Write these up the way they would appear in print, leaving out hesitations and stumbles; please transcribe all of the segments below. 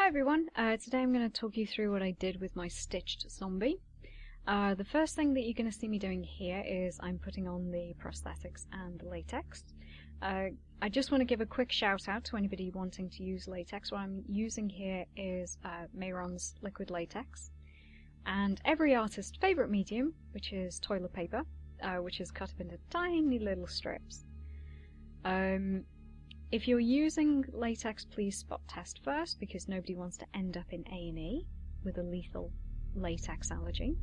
Hi everyone, today I'm going to talk you through what I did with my stitched zombie. The first thing that you're going to see me doing here is I'm putting on the prosthetics and the latex. I just want to give a quick shout out to anybody wanting to use latex. What I'm using here is Mayron's liquid latex, and every artist's favourite medium, which is toilet paper, which is cut up into tiny little strips. If you're using latex, please spot test first, because nobody wants to end up in A&E with a lethal latex allergy.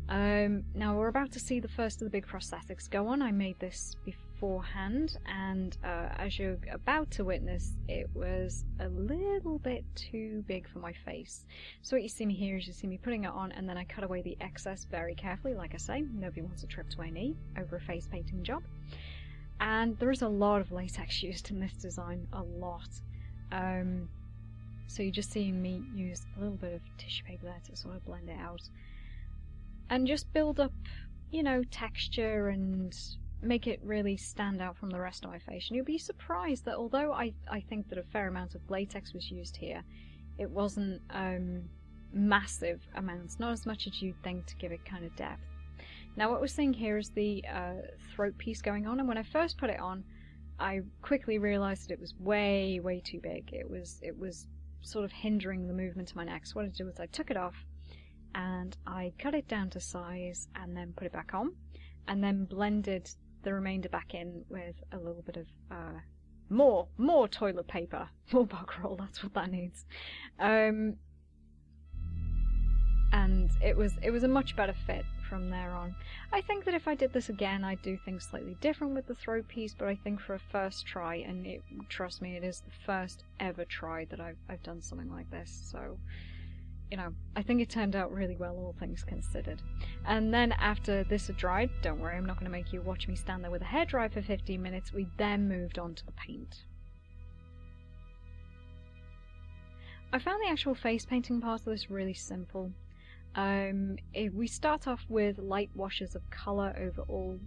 Now we're about to see the first of the big prosthetics go on. I made this beforehand, and as you're about to witness, it was a little bit too big for my face. So what you see me here is you see me putting it on, and then I cut away the excess very carefully. Like I say, nobody wants a trip to A&E over a face painting job. And there is a lot of latex used in this design, a lot. So you're just seeing me use a little bit of tissue paper there to sort of blend it out. And just build up, you know, texture and make it really stand out from the rest of my face. And you'll be surprised that although I think that a fair amount of latex was used here, it wasn't massive amounts, not as much as you'd think to give it kind of depth. Now what we're seeing here is the throat piece going on, and when I first put it on, I quickly realised that it was way too big. It was sort of hindering the movement of my neck. So what I did was I took it off, and I cut it down to size, and then put it back on, and then blended the remainder back in with a little bit of more toilet paper, more bog roll. That's what that needs. And it was a much better fit from there on. I think that if I did this again, I'd do things slightly different with the throat piece, but I think for a first try, and trust me, it is the first ever try that I've done something like this, so, you know, I think it turned out really well, all things considered. And then after this had dried, don't worry, I'm not going to make you watch me stand there with a hairdryer for 15 minutes, we then moved on to the paint. I found the actual face painting part of this really simple. We start off with light washes of colour over all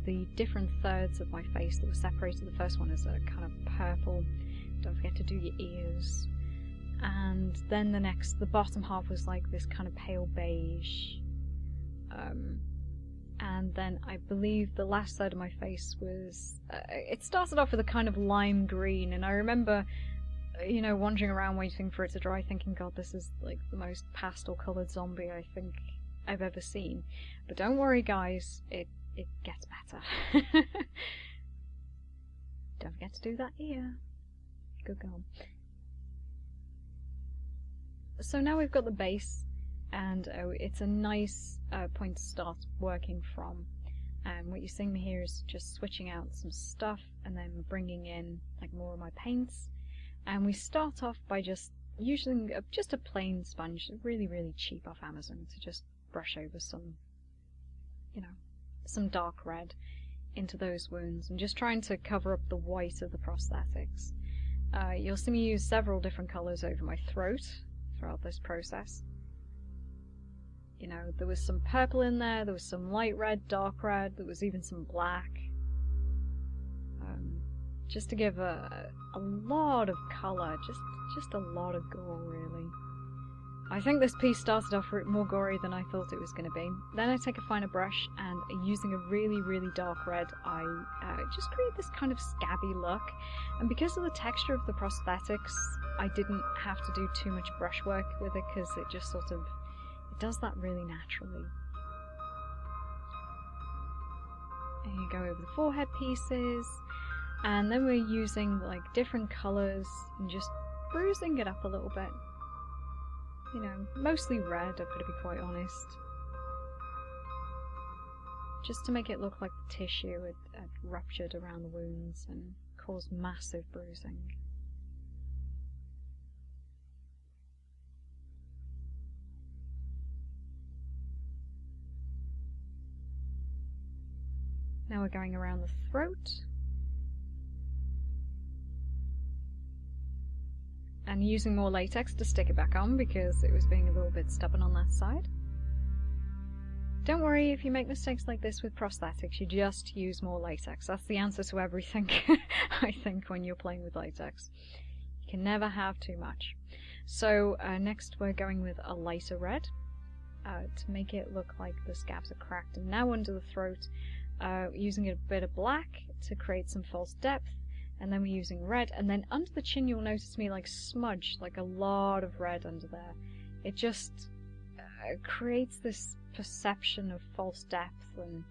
the different thirds of my face that were separated. The first one is a kind of purple. Don't forget to do your ears. And then the bottom half was like this kind of pale beige. And then I believe the last side of my face was... it started off with a kind of lime green, and I remember, you know, wandering around waiting for it to dry thinking, God, this is like the most pastel coloured zombie I think I've ever seen. But don't worry guys, it gets better. Don't forget to do that ear. Good girl. So now we've got the base, and it's a nice point to start working from. And what you're seeing me here is just switching out some stuff and then bringing in like more of my paints. And we start off by just using just a plain sponge, really cheap off Amazon, to just brush over some, you know, some dark red into those wounds, and just trying to cover up the white of the prosthetics. You'll see me use several different colours over my throat throughout this process. You know, there was some purple in there was some light red, dark red, there was even some black. Just to give a lot of colour, just a lot of gore, really. I think this piece started off more gory than I thought it was going to be. Then I take a finer brush, and using a really dark red, I just create this kind of scabby look. And because of the texture of the prosthetics, I didn't have to do too much brushwork with it, because it just sort of, it does that really naturally. And you go over the forehead pieces. And then we're using like different colours and just bruising it up a little bit. You know, mostly red, I've got to be quite honest. Just to make it look like the tissue had ruptured around the wounds and caused massive bruising. Now we're going around the throat. And using more latex to stick it back on because it was being a little bit stubborn on that side. Don't worry if you make mistakes like this with prosthetics, you just use more latex. That's the answer to everything, I think, when you're playing with latex. You can never have too much. So next we're going with a lighter red to make it look like the scabs are cracked. And now under the throat, using a bit of black to create some false depth, and then we're using red, and then under the chin you'll notice me like smudge like a lot of red under there. It just creates this perception of false depth and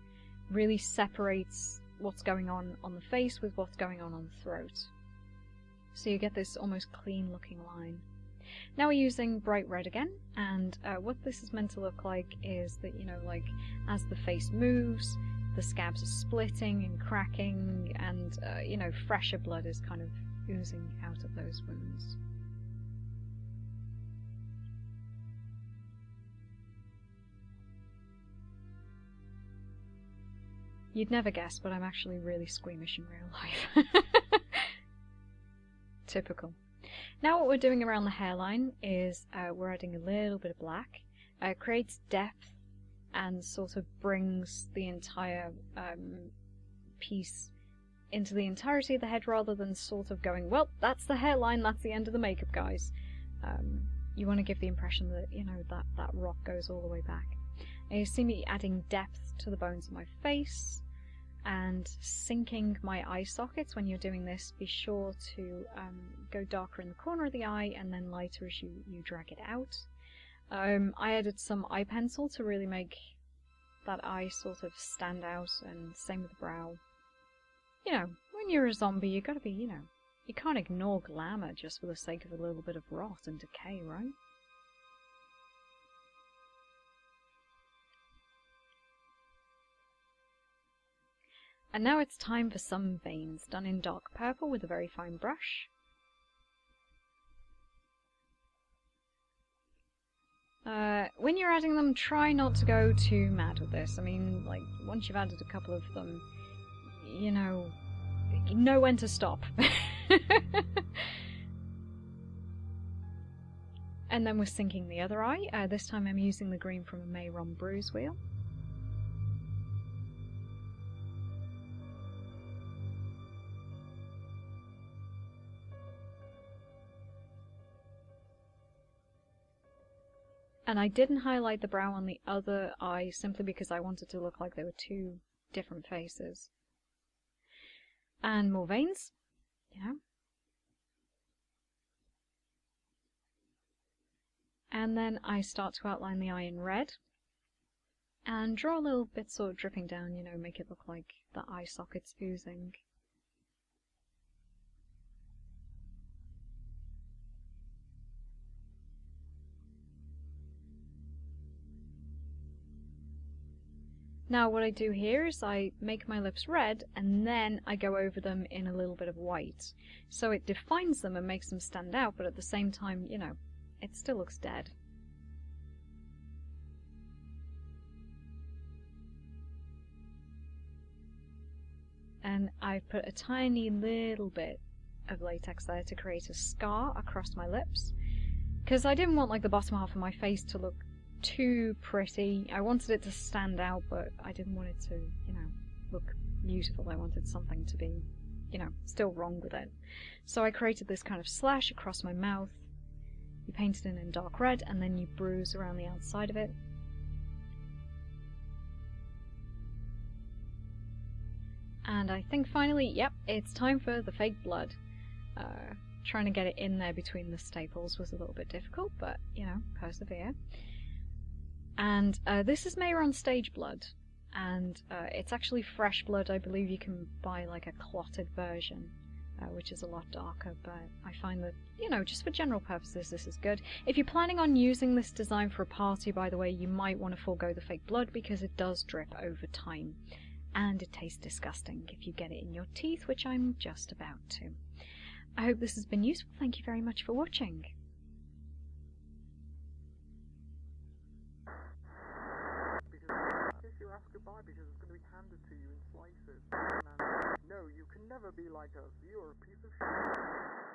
really separates what's going on the face with what's going on the throat. So you get this almost clean looking line. Now we're using bright red again, and what this is meant to look like is that, you know, like as the face moves, the scabs are splitting and cracking, and you know, fresher blood is kind of oozing out of those wounds. You'd never guess, but I'm actually really squeamish in real life. Typical. Now what we're doing around the hairline is we're adding a little bit of black. It creates depth and sort of brings the entire piece into the entirety of the head, rather than sort of going, well, that's the hairline, that's the end of the makeup, guys. You want to give the impression that, you know, that rock goes all the way back. And you see me adding depth to the bones of my face and sinking my eye sockets. When you're doing this, be sure to go darker in the corner of the eye and then lighter as you drag it out. I added some eye pencil to really make that eye sort of stand out, and same with the brow. You know, when you're a zombie, you gotta be, you know, you can't ignore glamour just for the sake of a little bit of rot and decay, right? And now it's time for some veins, done in dark purple with a very fine brush. When you're adding them, try not to go too mad with this. I mean, like, once you've added a couple of them, you know when to stop. And then we're sinking the other eye. This time I'm using the green from a Mayron bruise wheel. And I didn't highlight the brow on the other eye simply because I wanted to look like they were two different faces. And more veins, you know. And then I start to outline the eye in red. And draw a little bit sort of dripping down, you know, make it look like the eye socket's oozing. Now what I do here is I make my lips red, and then I go over them in a little bit of white. So it defines them and makes them stand out, but at the same time, you know, it still looks dead. And I put a tiny little bit of latex there to create a scar across my lips, because I didn't want like the bottom half of my face to look too pretty. I wanted it to stand out, but I didn't want it to, you know, look beautiful. I wanted something to be, you know, still wrong with it. So I created this kind of slash across my mouth. You paint it in dark red, and then you bruise around the outside of it. And I think finally, yep, it's time for the fake blood. Trying to get it in there between the staples was a little bit difficult, but, you know, persevere. And this is Mayron stage blood, and it's actually fresh blood. I believe you can buy like a clotted version, which is a lot darker, but I find that, you know, just for general purposes this is good. If you're planning on using this design for a party, by the way, you might want to forego the fake blood because it does drip over time, and it tastes disgusting if you get it in your teeth, which I'm just about to. I hope this has been useful. Thank you very much for watching. Goodbye, because it's going to be handed to you in slices. And no, you can never be like us. You're a piece of shit.